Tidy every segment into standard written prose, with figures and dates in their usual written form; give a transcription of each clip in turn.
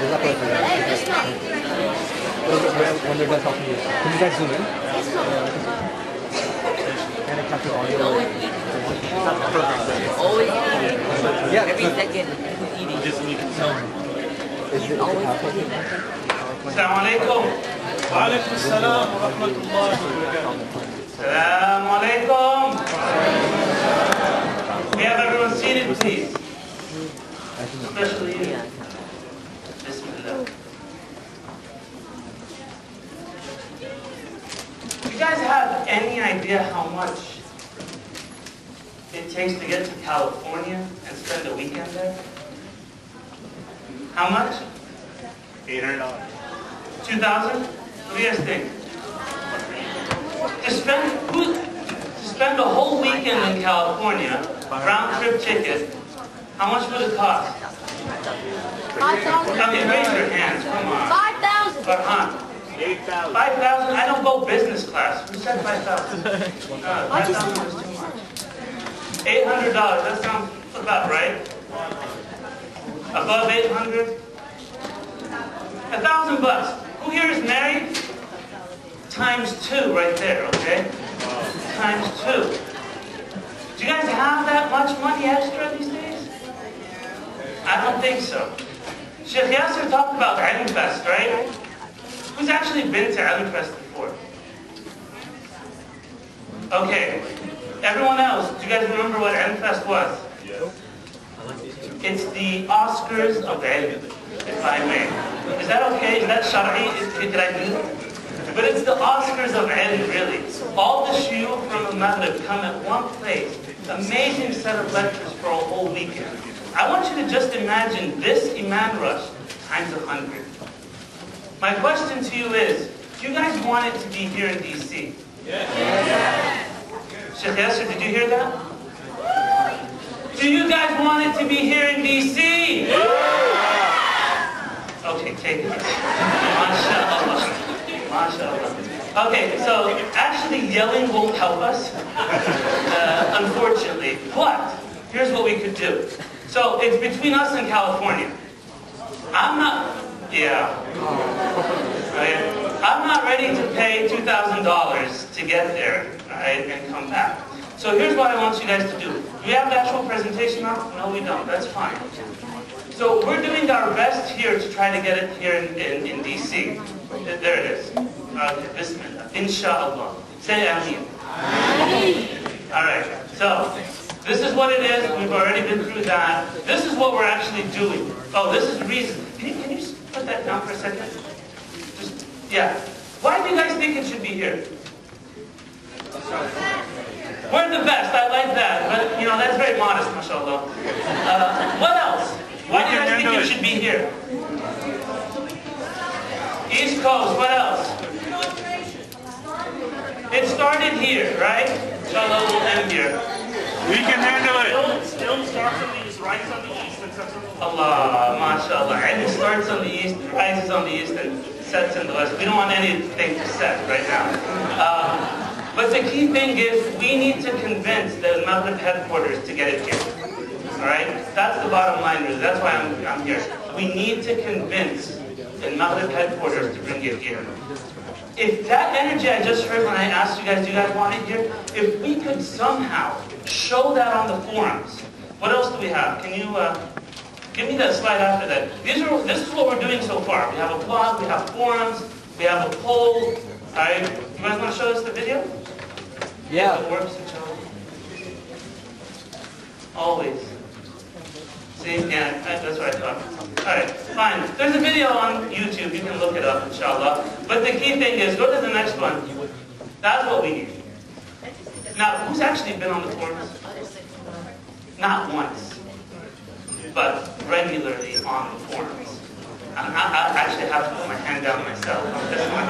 When they're done talking to you, can you guys zoom in? And it capture audio. Always Yeah. every second eating. Is it Assalamu alaikum. Wa alaikum assalam wa rahmatullahi wa barakatuh. Assalamu alaikum. We have everyone seated, please. Especially you. Bismillah. Do you guys have any idea how much it takes to get to California and spend a weekend there? How much? $800. 2,000? What do you guys think? To spend a whole weekend in California, round trip ticket, how much would it cost? 5,000. Okay, raise your hands, come on. 5,000. Farhan. 8,000. 5,000? I don't go business class. Who said 5,000? 5,000 is too much. $800, that sounds about right. Above 800? $1,000. Who here is married? Times 2 right there, okay? Times 2. Do you guys have that much money extra these days? I don't think so. Sheikh Yasser talked about IlmFest, right? Who's actually been to IlmFest before? Okay. Everyone else, do you guys remember what IlmFest was? Yes. It's the Oscars of ilm, if I may. Is that okay? Is that shari? Can I do it? But it's the Oscars of ilm, really. All the shuyukh from AlMaghrib come at one place. Amazing set of lectures for a whole weekend. I want you to just imagine this Iman rush times 100. My question to you is, do you guys want it to be here in DC? Yes. Sheikh Yasser, did you hear that? Do you guys want it to be here in DC? Okay, take it. MashaAllah. MashaAllah. Okay, so actually yelling won't help us, unfortunately. But here's what we could do. So it's between us and California. I'm not ready to pay $2,000 to get there, right, and come back. So here's what I want you guys to do. Do we have the actual presentation now? No, we don't. That's fine. So we're doing our best here to try to get it here in DC. There it is. Okay, Bismillah. Inshallah. Say Ameen. All right. So this is what it is. We've already been through that. This is what we're actually doing. Oh, this is the reason. Can you just put that down for a second? Just, yeah. Why do you guys think it should be here? We're the best. I like that. But, you know, that's very modest, mashallah. What else? Why do you guys think it should be here? East Coast. What else? It started here, right? Inshallah, we'll end here. We can handle it. Still starts on the east, rises on the east, and sets on the west. Allah, mashallah. And it starts on the east, rises on the east, and sets in the west. We don't want anything to set right now. But the key thing is we need to convince the AlMaghrib headquarters to get it here. Alright? That's the bottom line, really. That's why I'm here. We need to convince the AlMaghrib headquarters to bring it here. If that energy I just heard when I asked you guys, do you guys want it here? If we could somehow show that on the forums. What else do we have? Can you give me that slide after that? This is what we're doing so far. We have a blog, we have forums, we have a poll. Alright, you guys want to show us the video? Yeah. It works, inshallah. Always. See, yeah, that's what I thought. Alright, fine. There's a video on YouTube, you can look it up, inshallah. But the key thing is, go to the next one. That's what we need. Now, who's actually been on the forums? Not once, but regularly on the forums. I actually have to put my hand down myself on this one.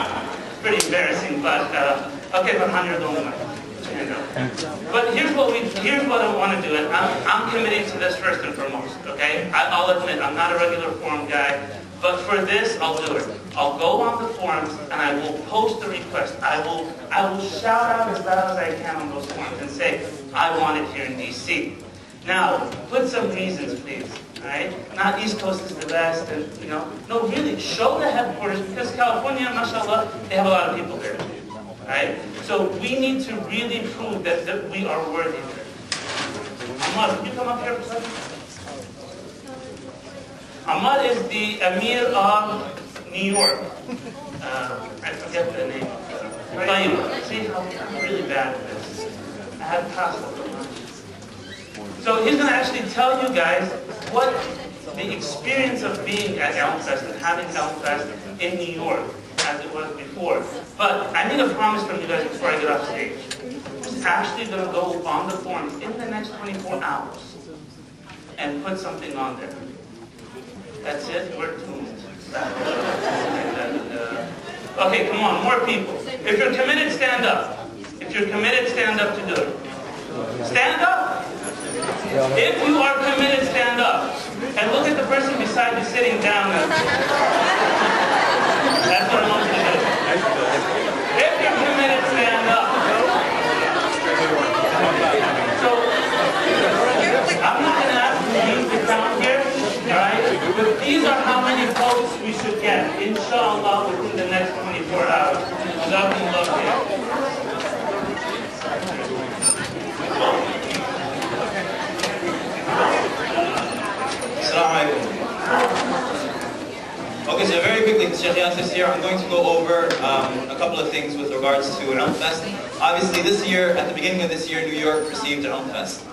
It's pretty embarrassing, but okay, but 100 don't mind. But here's what I want to do, and I'm committing to this first and foremost. Okay, I'll admit I'm not a regular forum guy, but for this I'll do it. I'll go on the forums and I will post the request. I will shout out as loud as I can on those forums and say I want it here in DC. Now, put some reasons, please. right? Not East Coast is the best, and you know, no, really, show the headquarters, because California, mashallah, they have a lot of people there, right? So we need to really prove that we are worthy there. Ahmad, can you come up here for a second? Ahmad is the Emir of New York. I forget the name. See how I'm really bad at this. I had pasta for lunch. So he's going to actually tell you guys what the experience of being at IlmFest and having IlmFest in New York as it was before. But I need a promise from you guys before I get off stage. Who's actually going to go on the forums in the next 24 hours and put something on there? That's it? We're tuned. Okay, come on, more people. If you're committed, stand up. If you're committed, stand up to do it. Stand up. If you are committed, stand up. And look at the person beside you sitting down. That's what I want you to do. If you're committed, stand up. So, I'm not going to ask you to count here, alright? But these are how many votes we should get, inshallah, within the next 24 hours. Jazakumullah khair. Assalamu alaikum. Okay, so very quickly, Sheikh Yasir here, I'm going to go over a couple of things with regards to IlmFest. Obviously this year, at the beginning of this year, New York received IlmFest.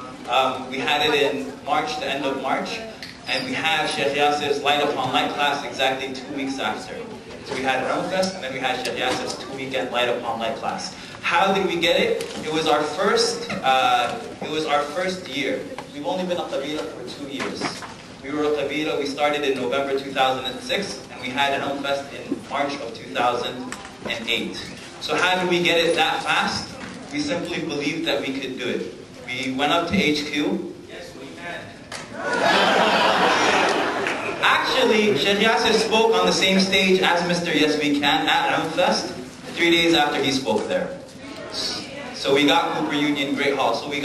We had it in March, the end of March, and we had Sheikh Yasir's Light Upon Light class exactly 2 weeks after. So we had IlmFest, and then we had Sheikh Yasir's 2-weekend Light Upon Light class. How did we get it? It was our first year. We've only been a Qabeelat for 2 years. We were a Qabeelat, we started in November 2006, and we had an IlmFest in March of 2008. So how did we get it that fast? We simply believed that we could do it. We went up to HQ. Yes, we can. Actually, Sheikh Yasir spoke on the same stage as Mr. Yes We Can at IlmFest 3 days after he spoke there. So we got Cooper Union Great Hall. So we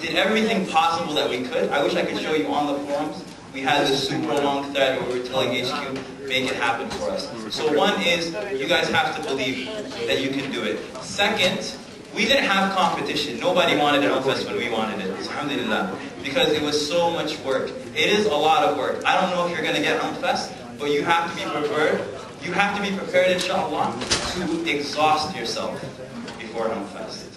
did everything possible that we could. I wish I could show you on the forums. We had this super long thread where we were telling HQ, make it happen for us. So one is, you guys have to believe that you can do it. Second, we didn't have competition. Nobody wanted IlmFest when we wanted it. Alhamdulillah. Because it was so much work. It is a lot of work. I don't know if you're going to get IlmFest, but you have to be prepared. You have to be prepared, inshallah, to exhaust yourself before IlmFest.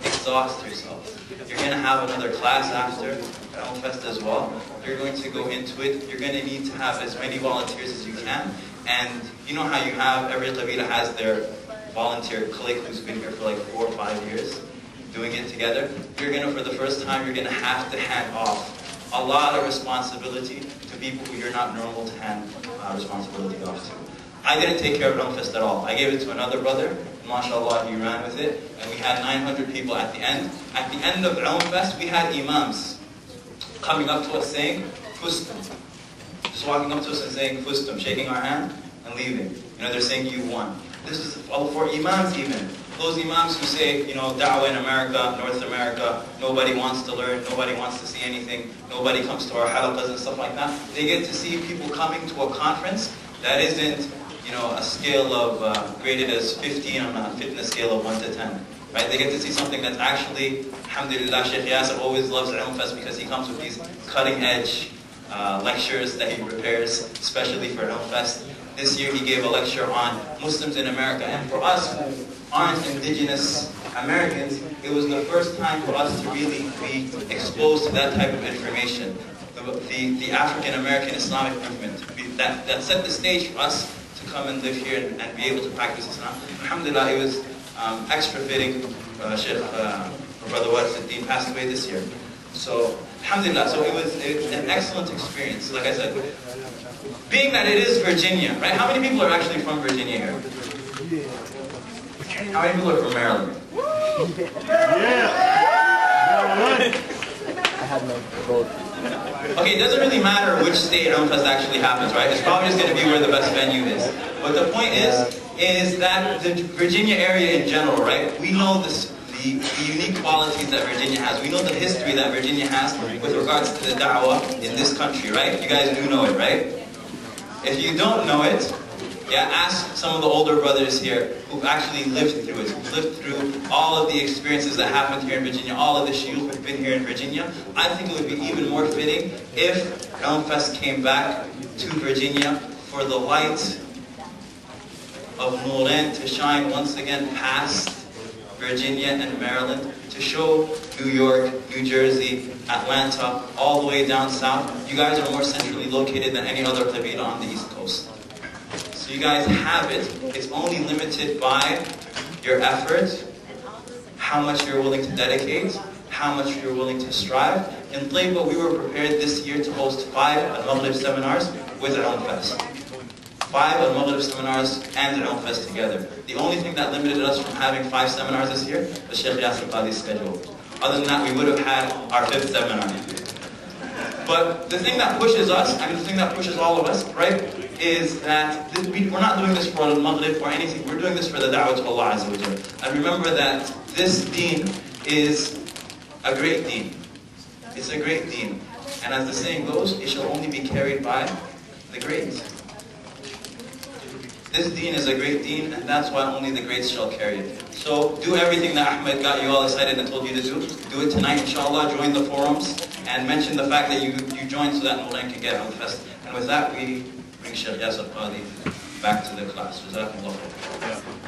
Exhaust yourself. You're going to have another class after IlmFest as well. You're going to go into it. You're going to need to have as many volunteers as you can. And you know how you have, every Qabeelat has their volunteer clique who's been here for like 4 or 5 years doing it together. You're going to, for the first time, you're going to have to hand off a lot of responsibility to people who you're not normal to hand responsibility off to. I didn't take care of IlmFest at all. I gave it to another brother. MashaAllah, he ran with it. And we had 900 people at the end. At the end of IlmFest, we had imams coming up to us saying, Fustum. Just walking up to us and saying, Fustum, shaking our hand and leaving. You know, they're saying, you won. This is for imams even. Those imams who say, you know, da'wah in America, North America, nobody wants to learn, nobody wants to see anything, nobody comes to our halaqas and stuff like that. They get to see people coming to a conference that isn't, you know, a scale of, graded as 15 on a fitness scale of 1 to 10. Right? They get to see something that's actually, alhamdulillah, Sheikh Yasir always loves IlmFest because he comes with these cutting-edge lectures that he prepares, especially for IlmFest. This year he gave a lecture on Muslims in America, and for us who aren't indigenous Americans, it was the first time for us to really be exposed to that type of information. The African American Islamic movement, that set the stage for us to come and live here and be able to practice Islam. Alhamdulillah, it was extra fitting. Sheikh, Brother Wasiddin passed away this year. So, alhamdulillah, so it was an excellent experience. Like I said, being that it is Virginia, right? How many people are actually from Virginia here? How many people are from Maryland? Yeah. I had no vote. Okay, it doesn't really matter which state IlmFest actually happens, right? It's probably just going to be where the best venue is. But the point is that the Virginia area in general, right? We know the the unique qualities that Virginia has. We know the history that Virginia has with regards to the da'wah in this country, right? You guys do know it, right? If you don't know it, yeah, ask some of the older brothers here who've actually lived through it, who've lived through all of the experiences that happened here in Virginia, all of the shuyukh who've been here in Virginia. I think it would be even more fitting if IlmFest came back to Virginia for the light of Nurayn to shine once again past Virginia and Maryland, to show New York, New Jersey, Atlanta, all the way down south. You guys are more centrally located than any other Qabeelat on the East Coast. So you guys have it. It's only limited by your effort, how much you're willing to dedicate, how much you're willing to strive. In Taiba, we were prepared this year to host 5 AlMaghrib seminars with IlmFest. 5 AlMaghrib seminars and an IlmFest together. The only thing that limited us from having 5 seminars this year was Sheikh Yasir Qadi's schedule. Other than that, we would have had our 5th seminar. But the thing that pushes us, and the thing that pushes all of us, right, is that we're not doing this for AlMaghrib or anything. We're doing this for the da'wah to Allah Azza wa Jalla. And remember that this deen is a great deen. It's a great deen. And as the saying goes, it shall only be carried by the great. This deen is a great deen, and that's why only the greats shall carry it. So do everything that Ahmed got you all excited and told you to do. Do it tonight, inshallah. Join the forums and mention the fact that you joined so that Nurayn can get IlmFest. And with that, we bring Sheikh Yasir Qadi back to the class. Jazakumullah khair.